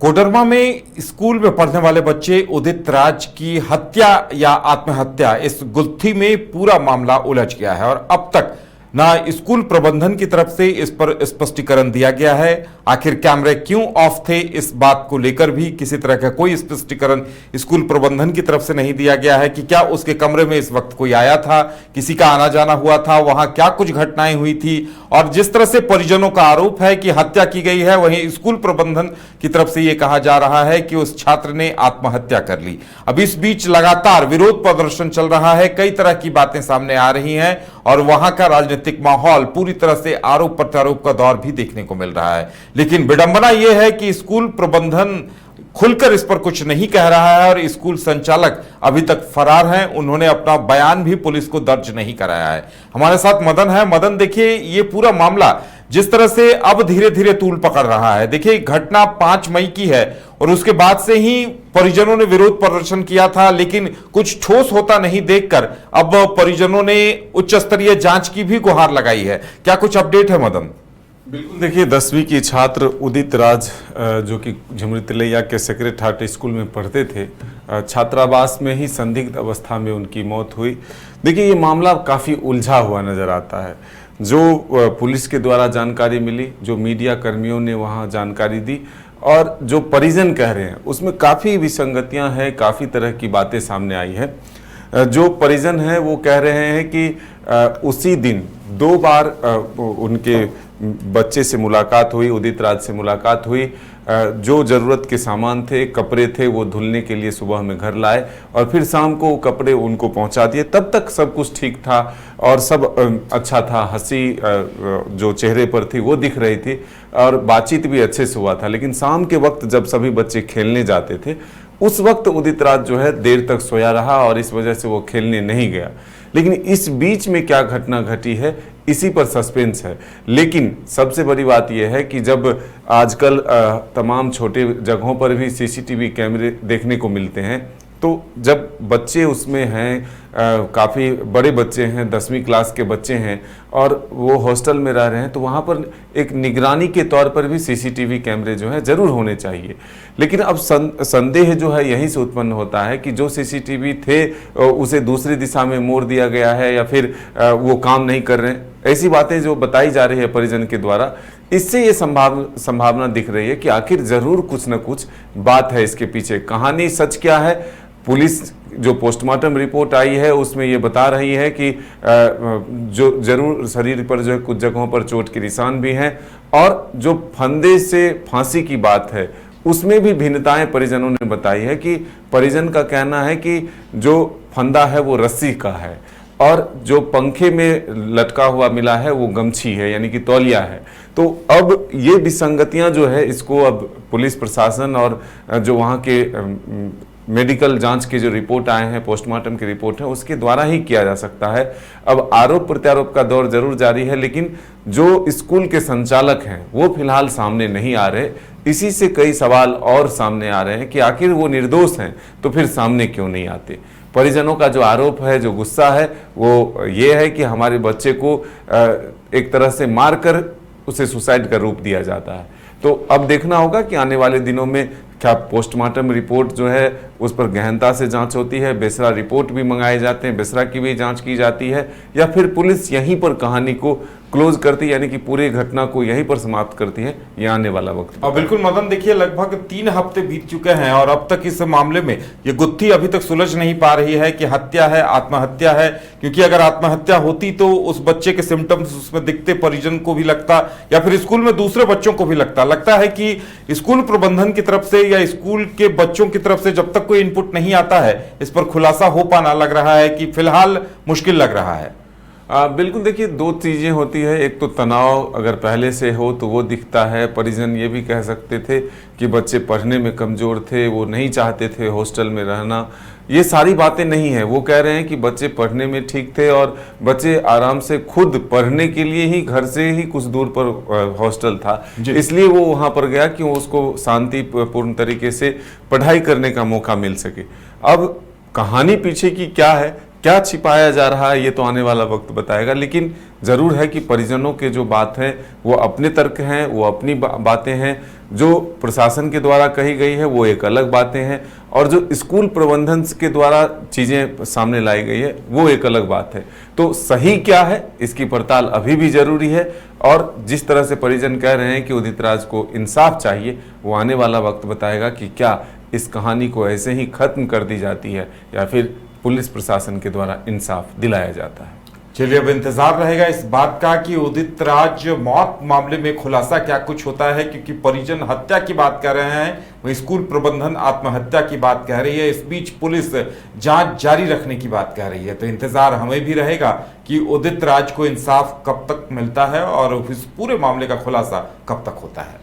कोडरमा में स्कूल में पढ़ने वाले बच्चे उदित राज की हत्या या आत्महत्या, इस गुत्थी में पूरा मामला उलझ गया है और अब तक ना स्कूल प्रबंधन की तरफ से इस पर स्पष्टीकरण दिया गया है। आखिर कैमरे क्यों ऑफ थे, इस बात को लेकर भी किसी तरह का कोई स्पष्टीकरण स्कूल प्रबंधन की तरफ से नहीं दिया गया है कि क्या उसके कमरे में इस वक्त कोई आया था, किसी का आना जाना हुआ था, वहां क्या कुछ घटनाएं हुई थी। और जिस तरह से परिजनों का आरोप है कि हत्या की गई है, वहीं स्कूल प्रबंधन की तरफ से यह कहा जा रहा है कि उस छात्र ने आत्महत्या कर ली। अब इस बीच लगातार विरोध प्रदर्शन चल रहा है, कई तरह की बातें सामने आ रही हैं और वहां का राजनीतिक माहौल पूरी तरह से आरोप प्रत्यारोप का दौर भी देखने को मिल रहा है। लेकिन विडंबना यह है कि स्कूल प्रबंधन खुलकर इस पर कुछ नहीं कह रहा है और स्कूल संचालक अभी तक फरार हैं। उन्होंने अपना बयान भी पुलिस को दर्ज नहीं कराया है। हमारे साथ मदन है। मदन, देखिए ये पूरा मामला जिस तरह से अब धीरे धीरे तूल पकड़ रहा है, देखिए घटना 5 मई की है और उसके बाद से ही परिजनों ने विरोध प्रदर्शन किया था, लेकिन कुछ ठोस होता नहीं देखकर अब परिजनों ने उच्च स्तरीय जांच की भी गुहार लगाई है। क्या कुछ अपडेट है मदन? बिल्कुल, देखिए 10वीं की छात्र उदित राज जो कि झुमरी तिलैया के सेक्रेट हार्ट स्कूल में पढ़ते थे, छात्रावास में ही संदिग्ध अवस्था में उनकी मौत हुई। देखिए ये मामला काफ़ी उलझा हुआ नज़र आता है। जो पुलिस के द्वारा जानकारी मिली, जो मीडिया कर्मियों ने वहाँ जानकारी दी और जो परिजन कह रहे हैं उसमें काफ़ी विसंगतियाँ हैं, काफ़ी तरह की बातें सामने आई है। जो परिजन हैं वो कह रहे हैं कि उसी दिन 2 बार उनके बच्चे से मुलाकात हुई, उदित राज से मुलाकात हुई। जो ज़रूरत के सामान थे, कपड़े थे, वो धुलने के लिए सुबह में घर लाए और फिर शाम को कपड़े उनको पहुंचा दिए। तब तक सब कुछ ठीक था और सब अच्छा था, हंसी जो चेहरे पर थी वो दिख रही थी और बातचीत भी अच्छे से हुआ था। लेकिन शाम के वक्त जब सभी बच्चे खेलने जाते थे, उस वक्त उदित राज जो है देर तक सोया रहा और इस वजह से वो खेलने नहीं गया। लेकिन इस बीच में क्या घटना घटी है, इसी पर सस्पेंस है। लेकिन सबसे बड़ी बात यह है कि जब आजकल तमाम छोटे जगहों पर भी सीसीटीवी कैमरे देखने को मिलते हैं, तो जब बच्चे उसमें हैं, काफ़ी बड़े बच्चे हैं, 10वीं क्लास के बच्चे हैं और वो हॉस्टल में रह रहे हैं, तो वहाँ पर एक निगरानी के तौर पर भी सीसीटीवी कैमरे जो हैं ज़रूर होने चाहिए। लेकिन अब संदेह जो है यहीं से उत्पन्न होता है कि जो सीसीटीवी थे उसे दूसरी दिशा में मोड़ दिया गया है या फिर वो काम नहीं कर रहे हैं। ऐसी बातें जो बताई जा रही है परिजन के द्वारा, इससे ये संभावना दिख रही है कि आखिर ज़रूर कुछ न कुछ बात है इसके पीछे। कहानी सच क्या है, पुलिस जो पोस्टमार्टम रिपोर्ट आई है उसमें ये बता रही है कि जो जरूर शरीर पर जो है कुछ जगहों पर चोट के निशान भी हैं और जो फंदे से फांसी की बात है उसमें भी भिन्नताएं परिजनों ने बताई है कि परिजन का कहना है कि जो फंदा है वो रस्सी का है और जो पंखे में लटका हुआ मिला है वो गमछी है, यानी कि तौलिया है। तो अब ये विसंगतियां जो है इसको अब पुलिस प्रशासन और जो वहाँ के मेडिकल जांच के जो रिपोर्ट आए हैं, पोस्टमार्टम की रिपोर्ट है, उसके द्वारा ही किया जा सकता है। अब आरोप प्रत्यारोप का दौर जरूर जारी है, लेकिन जो स्कूल के संचालक हैं वो फिलहाल सामने नहीं आ रहे। इसी से कई सवाल और सामने आ रहे हैं कि आखिर वो निर्दोष हैं तो फिर सामने क्यों नहीं आते। परिजनों का जो आरोप है, जो गुस्सा है, वो ये है कि हमारे बच्चे को एक तरह से मारकर उसे सुसाइड का रूप दिया जाता है। तो अब देखना होगा कि आने वाले दिनों में क्या पोस्टमार्टम रिपोर्ट जो है उस पर गहनता से जांच होती है, बेसरा रिपोर्ट भी मंगाए जाते हैं, बेसरा की भी जांच की जाती है, या फिर पुलिस यहीं पर कहानी को क्लोज करती है, यानी कि पूरी घटना को यहीं पर समाप्त करती है। ये आने वाला वक्त। और बिल्कुल मदन, देखिए लगभग 3 हफ्ते बीत चुके हैं और अब तक इस मामले में ये गुत्थी अभी तक सुलझ नहीं पा रही है कि हत्या है, आत्महत्या है। क्योंकि अगर आत्महत्या होती तो उस बच्चे के सिम्टम्स उसमें दिखते, परिजन को भी लगता या फिर स्कूल में दूसरे बच्चों को भी लगता है कि स्कूल प्रबंधन की तरफ से या स्कूल के बच्चों की तरफ से जब तक कोई इनपुट नहीं आता है इस पर खुलासा हो पाना लग रहा है कि फिलहाल मुश्किल लग रहा है। बिल्कुल, देखिए 2 चीज़ें होती है। एक तो तनाव अगर पहले से हो तो वो दिखता है। परिजन ये भी कह सकते थे कि बच्चे पढ़ने में कमज़ोर थे, वो नहीं चाहते थे हॉस्टल में रहना। ये सारी बातें नहीं है। वो कह रहे हैं कि बच्चे पढ़ने में ठीक थे और बच्चे आराम से खुद पढ़ने के लिए ही घर से ही कुछ दूर पर हॉस्टल था, इसलिए वो वहाँ पर गया कि वो उसको शांतिपूर्ण तरीके से पढ़ाई करने का मौका मिल सके। अब कहानी पीछे की क्या है, क्या छिपाया जा रहा है, ये तो आने वाला वक्त बताएगा। लेकिन ज़रूर है कि परिजनों के जो बात है वो अपने तर्क हैं, वो अपनी बातें हैं। जो प्रशासन के द्वारा कही गई है वो एक अलग बातें हैं, और जो स्कूल प्रबंधन के द्वारा चीज़ें सामने लाई गई है वो एक अलग बात है। तो सही क्या है इसकी पड़ताल अभी भी जरूरी है, और जिस तरह से परिजन कह रहे हैं कि उदित राज को इंसाफ चाहिए, वो आने वाला वक्त बताएगा कि क्या इस कहानी को ऐसे ही खत्म कर दी जाती है या फिर पुलिस प्रशासन के द्वारा इंसाफ दिलाया जाता है। चलिए, अब इंतजार रहेगा इस बात का कि उदित राज मौत मामले में खुलासा क्या कुछ होता है, क्योंकि परिजन हत्या की बात कर रहे हैं, वही स्कूल प्रबंधन आत्महत्या की बात कह रही है, इस बीच पुलिस जांच जारी रखने की बात कह रही है। तो इंतजार हमें भी रहेगा कि उदित राज को इंसाफ कब तक मिलता है और इस पूरे मामले का खुलासा कब तक होता है।